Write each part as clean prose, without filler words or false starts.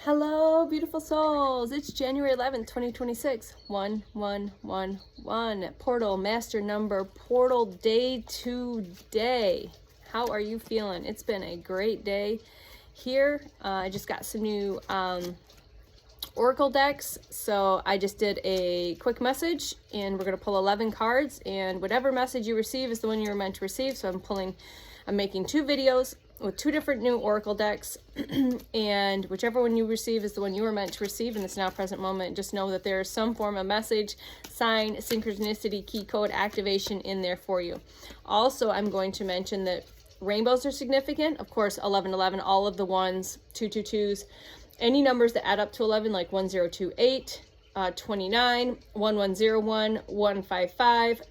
Hello, beautiful souls. It's January 11th, 2026. 1111. Portal master number, portal day today. How are you feeling? It's been a great day here. I just got some new oracle decks. So I just did a quick message and we're going to pull 11 cards, and whatever message you receive is the one you're meant to receive. So I'm making 2 videos with 2 different new oracle decks, and whichever one you receive is the one you were meant to receive in this now present moment. Just know that there is some form of message, sign, synchronicity, key code activation in there for you. Also, I'm going to mention that rainbows are significant. Of course, 1111, all of the ones, 222s, any numbers that add up to 11, like 1028, 29, 1101, 155.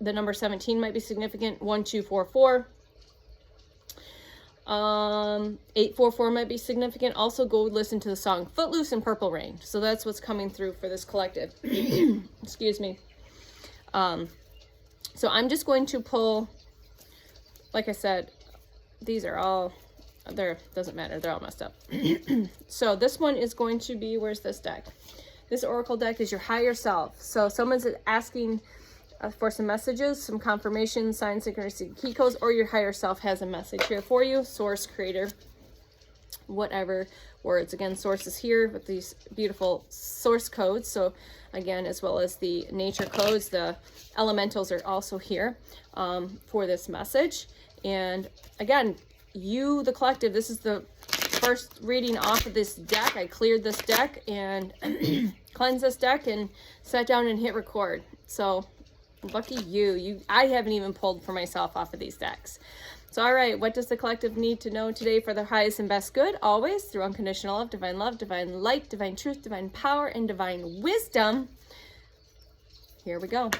The number 17 might be significant. 1244. 844 might be significant. Also, go listen to the song Footloose and Purple Rain. So that's what's coming through for this collective. Excuse me. So I'm just going to pull, like I said, these are all there, doesn't matter, they're all messed up. So this one is going to be, where's this deck? This oracle deck is your higher self. So someone's asking for some messages, some confirmation, sign, synchronicity, key codes, or your higher self has a message here for you. Source, creator, whatever words. Again, source is here with these beautiful source codes. So again, as well as the nature codes, the elementals are also here for this message. And again, you, the collective, this is the first reading off of this deck. I cleared this deck and cleansed this deck and sat down and hit record. So lucky you. I haven't even pulled for myself off of these decks. So, all right, what does the collective need to know today for their highest and best good? Always through unconditional love, divine light, divine truth, divine power, and divine wisdom. Here we go.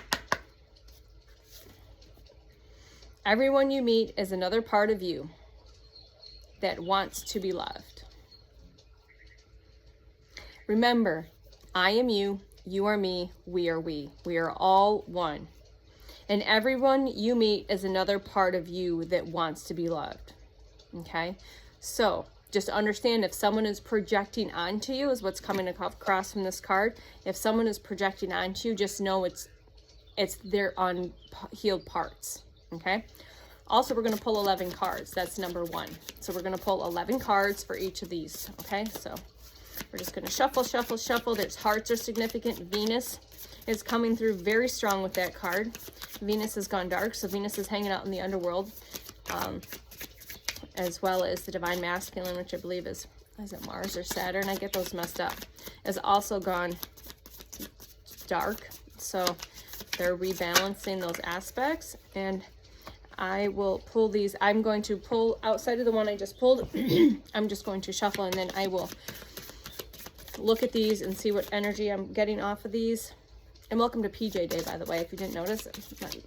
Everyone you meet is another part of you that wants to be loved. Remember, I am you, you are me, we are we. We are all one. And everyone you meet is another part of you that wants to be loved. Okay? So just understand, if someone is projecting onto you, is what's coming across from this card. If someone is projecting onto you, just know it's their unhealed parts. Okay? Also, we're going to pull 11 cards. That's number 1. So we're going to pull 11 cards for each of these. Okay? So we're just going to shuffle, shuffle, shuffle. There's hearts are significant. Venus is coming through very strong with that card. Venus has gone dark, so Venus is hanging out in the underworld, as well as the divine masculine, which I believe is it Mars or Saturn? I get those messed up. Has also gone dark, so they're rebalancing those aspects. And I will pull these. I'm going to pull outside of the one I just pulled. I'm just going to shuffle, and then I will look at these and see what energy I'm getting off of these. And welcome to PJ Day, by the way, if you didn't notice. I'm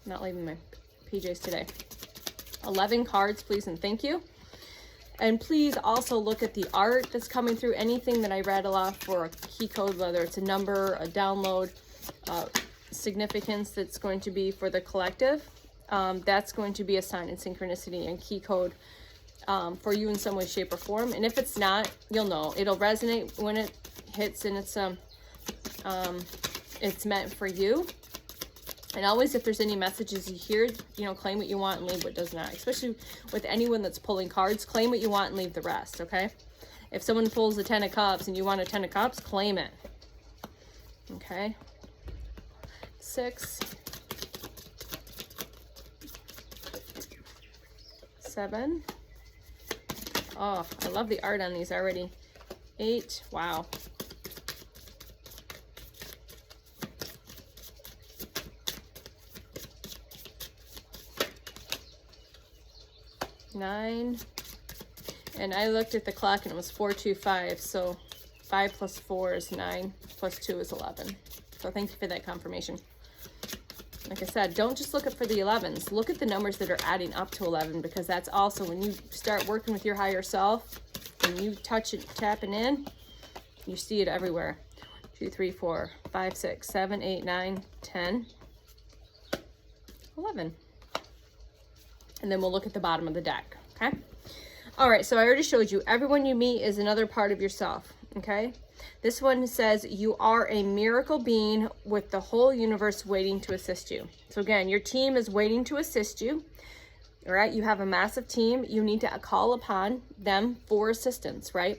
not leaving my PJs today. 11 cards, please and thank you. And please also look at the art that's coming through. Anything that I rattle off for a key code, whether it's a number, a download, significance that's going to be for the collective, that's going to be a sign and synchronicity and key code for you in some way, shape, or form. And if it's not, you'll know. It'll resonate when it hits, and it's meant for you. And always, if there's any messages you hear, claim what you want and leave what does not. Especially with anyone that's pulling cards, claim what you want and leave the rest, okay? If someone pulls a 10 of cups and you want a 10 of cups, claim it. Okay? 6, 7. Oh, I love the art on these already. 8. Wow. 9. And I looked at the clock and it was 4:25. So 5 plus 4 is 9. Plus 2 is 11. So thank you for that confirmation. Like I said, don't just look up for the 11s. Look at the numbers that are adding up to 11, because that's also when you start working with your higher self and you touch it, tapping in, you see it everywhere. 2, 3, 4, 5, 6, 7, 8, 9, 10, 11. And then we'll look at the bottom of the deck, okay? All right, so I already showed you, everyone you meet is another part of yourself, okay? This one says you are a miracle being with the whole universe waiting to assist you. So again, your team is waiting to assist you. All right, you have a massive team. You need to call upon them for assistance, right?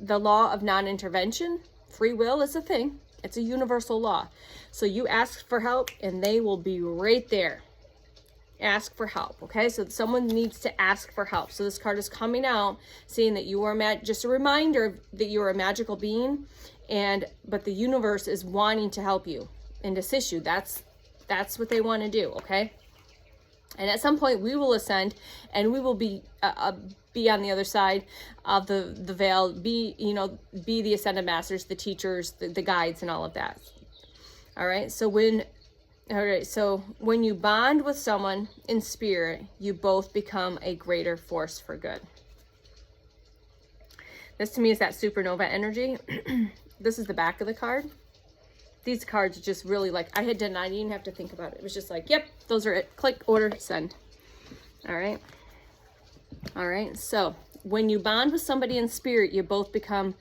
The law of non-intervention, free will is a thing. It's a universal law. So you ask for help and they will be right there. Ask for help, okay? So someone needs to ask for help. So this card is coming out saying that you are just a reminder that you are a magical being, but the universe is wanting to help you and assist you. That's what they want to do, okay? And at some point we will ascend and we will be on the other side of the veil, be the ascended masters, the teachers, the guides, and all of that. All right, so when you bond with someone in spirit, you both become a greater force for good. This to me is that supernova energy. This is the back of the card. These cards just really, like, I didn't even have to think about it. It was just like, yep, those are it. Click, order, send. All right. All right. So when you bond with somebody in spirit, you both become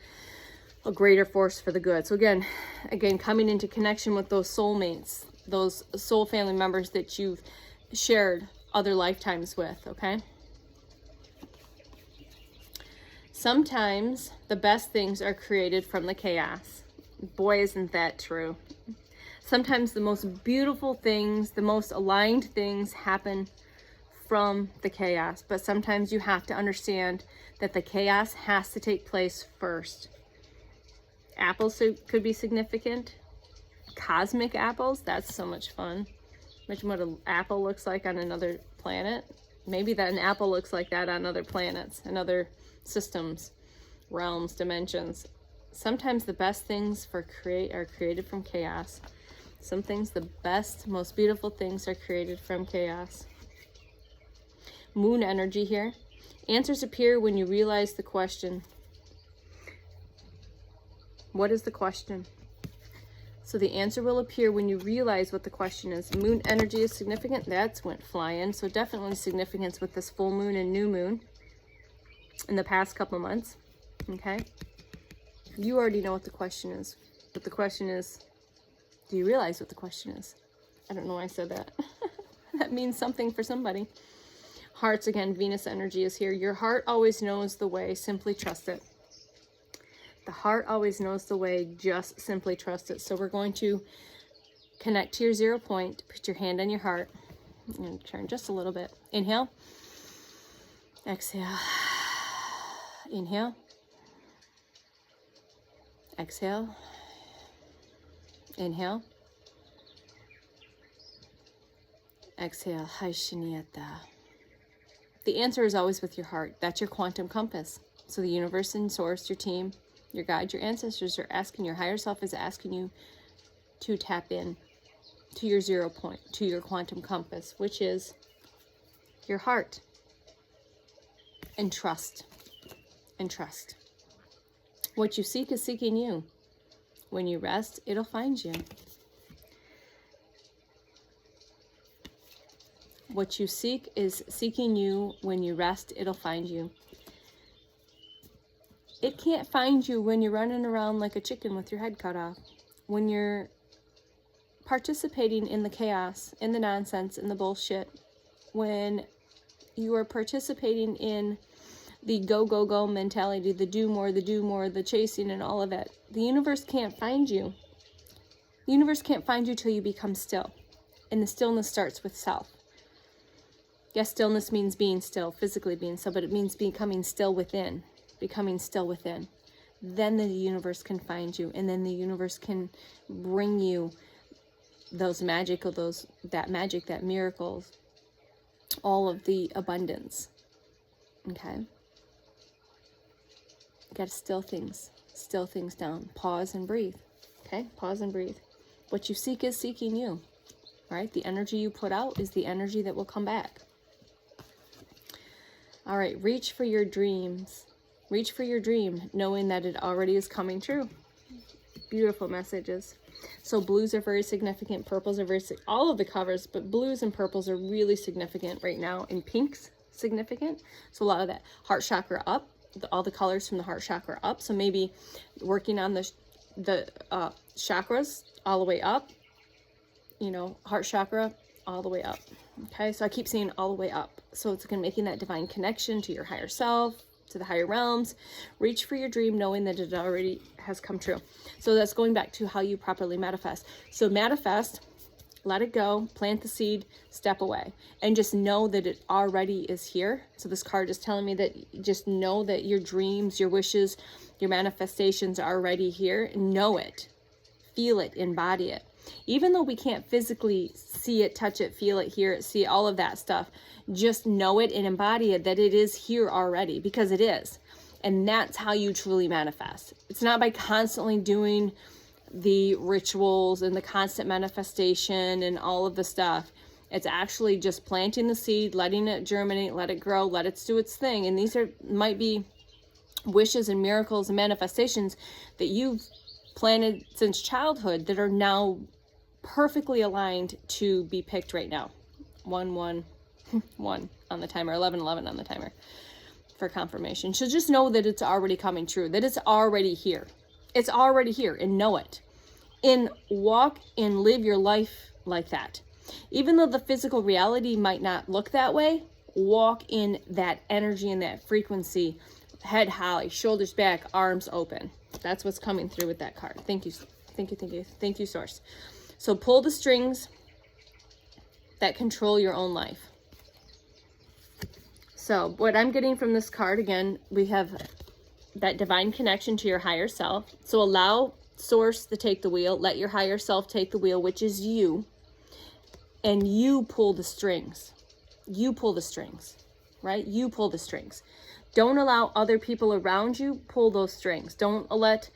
a greater force for the good. So again, coming into connection with those soulmates, those soul family members that you've shared other lifetimes with, okay? Sometimes the best things are created from the chaos. Boy, isn't that true. Sometimes the most beautiful things, the most aligned things happen from the chaos, but sometimes you have to understand that the chaos has to take place first. Apples could be significant. Cosmic apples, that's so much fun. Imagine what an apple looks like on another planet. Maybe that an apple looks like that on other planets and other systems, realms, dimensions. Sometimes the best things are created from chaos. Some things, the best, most beautiful things are created from chaos. Moon energy here. Answers appear when you realize the question. What is the question? So the answer will appear when you realize what the question is. Moon energy is significant. That's went flying. So definitely significance with this full moon and new moon in the past couple months. Okay. You already know what the question is. But the question is, do you realize what the question is? I don't know why I said that. That means something for somebody. Hearts, again, Venus energy is here. Your heart always knows the way. Simply trust it. The heart always knows the way. Just simply trust it. So we're going to connect to your 0 point. Put your hand on your heart. And turn just a little bit. Inhale. Exhale. Inhale. Exhale. Inhale. Exhale. Haishiniyata. The answer is always with your heart. That's your quantum compass. So the universe and source, your team, your guide, your ancestors are asking, your higher self is asking you to tap in to your 0 point, to your quantum compass, which is your heart. And trust. And trust. What you seek is seeking you. When you rest, it'll find you. What you seek is seeking you. When you rest, it'll find you. It can't find you when you're running around like a chicken with your head cut off. When you're participating in the chaos, in the nonsense, in the bullshit. When you are participating in the go, go, go mentality, the do more, the chasing and all of it. The universe can't find you. The universe can't find you till you become still. And the stillness starts with self. Yes, stillness means being still, physically being still, but it means becoming still within. Becoming still within. Then the universe can find you, and then the universe can bring you that magic, that miracles, all of the abundance. Okay? You gotta still things down. Pause and breathe. Okay? Pause and breathe. What you seek is seeking you. All right? The energy you put out is the energy that will come back. All right, reach for your dreams. Reach for your dream, knowing that it already is coming true. Beautiful messages. So blues are very significant. Purples are all of the covers, but blues and purples are really significant right now. And pinks, significant. So a lot of that heart chakra up, all the colors from the heart chakra up. So maybe working on the chakras all the way up, you know, heart chakra all the way up. Okay, so I keep saying all the way up. So it's again making that divine connection to your higher self, to the higher realms. Reach for your dream knowing that it already has come true. So that's going back to how you properly manifest. So manifest, let it go, plant the seed, step away, and just know that it already is here. So this card is telling me that just know that your dreams, your wishes, your manifestations are already here. Know it, feel it, embody it. Even though we can't physically see it, touch it, feel it, hear it, see all of that stuff, just know it and embody it, that it is here already, because it is. And that's how you truly manifest. It's not by constantly doing the rituals and the constant manifestation and all of the stuff. It's actually just planting the seed, letting it germinate, let it grow, let it do its thing. And these might be wishes and miracles and manifestations that you've planted since childhood that are now perfectly aligned to be picked right now. 111 on the timer, 1111 on the timer for confirmation. So just know that it's already coming true, that it's already here. It's already here, and know it. And walk and live your life like that. Even though the physical reality might not look that way, walk in that energy and that frequency, head high, shoulders back, arms open. That's what's coming through with that card. Thank you. Thank you, thank you. Thank you, Source. So pull the strings that control your own life. So what I'm getting from this card, again, we have that divine connection to your higher self. So allow Source to take the wheel. Let your higher self take the wheel, which is you. And you pull the strings. You pull the strings, right? You pull the strings. Don't allow other people around you pull those strings. Don't let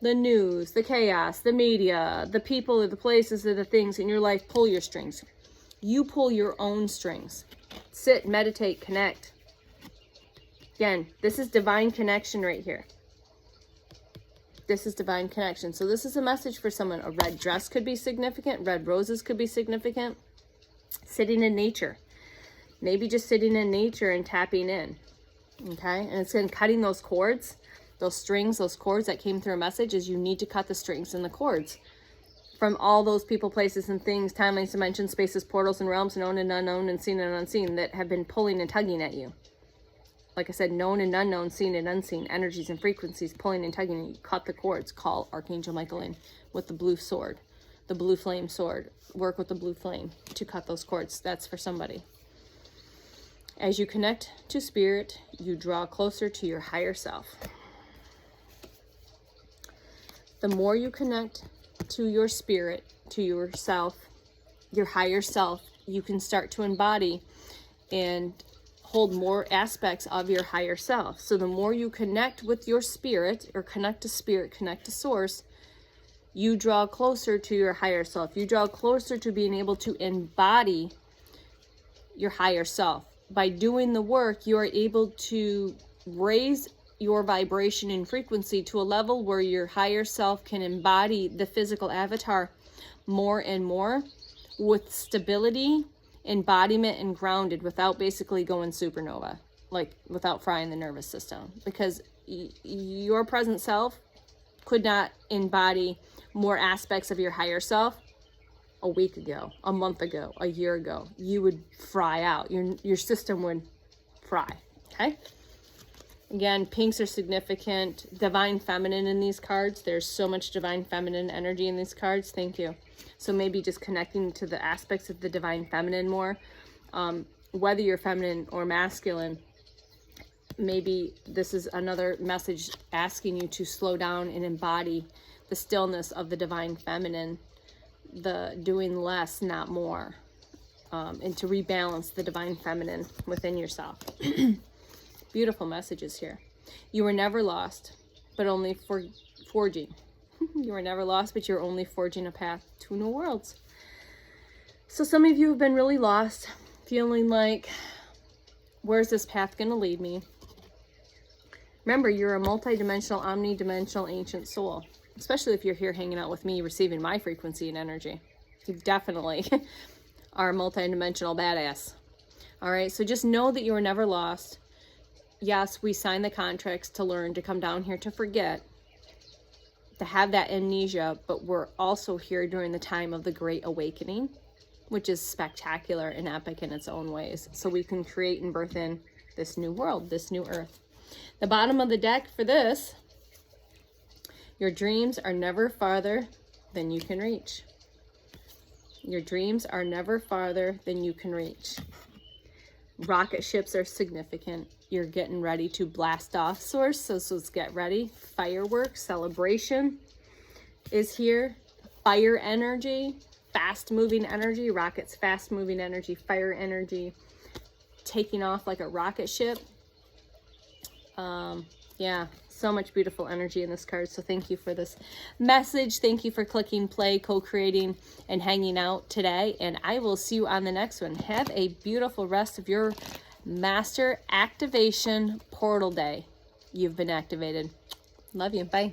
the news, the chaos, the media, the people, or the places, or the things in your life pull your strings. You pull your own strings. Sit, meditate, connect. Again, this is divine connection right here. This is divine connection. So this is a message for someone. A red dress could be significant. Red roses could be significant. Sitting in nature. Maybe just sitting in nature and tapping in. Okay? And it's in cutting those cords, those strings, those cords that came through a message, is you need to cut the strings and the cords from all those people, places, and things, timelines, dimensions, spaces, portals, and realms, known and unknown, and seen and unseen, that have been pulling and tugging at you. Like I said, known and unknown, seen and unseen, energies and frequencies pulling and tugging at you. Cut the cords. Call Archangel Michael in with the blue sword, the blue flame sword. Work with the blue flame to cut those cords. That's for somebody. As you connect to spirit, you draw closer to your higher self. The more you connect to your spirit, to yourself, your higher self, you can start to embody and hold more aspects of your higher self. So the more you connect with your spirit, or connect to spirit, connect to source, you draw closer to your higher self. You draw closer to being able to embody your higher self. By doing the work, you are able to raise your vibration and frequency to a level where your higher self can embody the physical avatar more and more with stability, embodiment, and grounded, without basically going supernova, like without frying the nervous system. Because your present self could not embody more aspects of your higher self a week ago, a month ago, a year ago. You would fry out. Your system would fry. Okay? Again, pinks are significant. Divine feminine in these cards. There's so much divine feminine energy in these cards. Thank you. So maybe just connecting to the aspects of the divine feminine more. Whether you're feminine or masculine, maybe this is another message asking you to slow down and embody the stillness of the divine feminine, the doing less, not more, and to rebalance the divine feminine within yourself. Beautiful messages here. You were never lost, but only forging. You were never lost, but you're only forging a path to new worlds. So some of you have been really lost, feeling like, where's this path going to lead me? Remember, you're a multidimensional, omnidimensional ancient soul. Especially if you're here hanging out with me, receiving my frequency and energy. You definitely are a multidimensional badass. All right, so just know that you are never lost. Yes, we sign the contracts to learn, to come down here to forget, to have that amnesia, but we're also here during the time of the Great Awakening, which is spectacular and epic in its own ways. So we can create and birth in this new world, this new earth. The bottom of the deck for this, your dreams are never farther than you can reach. Your dreams are never farther than you can reach. Rocket ships are significant. You're getting ready to blast off, source, so let's get ready. Fireworks, celebration is here. Fire energy, fast moving energy, rockets, fast moving energy, fire energy, taking off like a rocket ship. Yeah, so much beautiful energy in this card. So thank you for this message. Thank you for clicking play, co-creating, and hanging out today. And I will see you on the next one. Have a beautiful rest of your Master Activation Portal Day. You've been activated. Love you. Bye.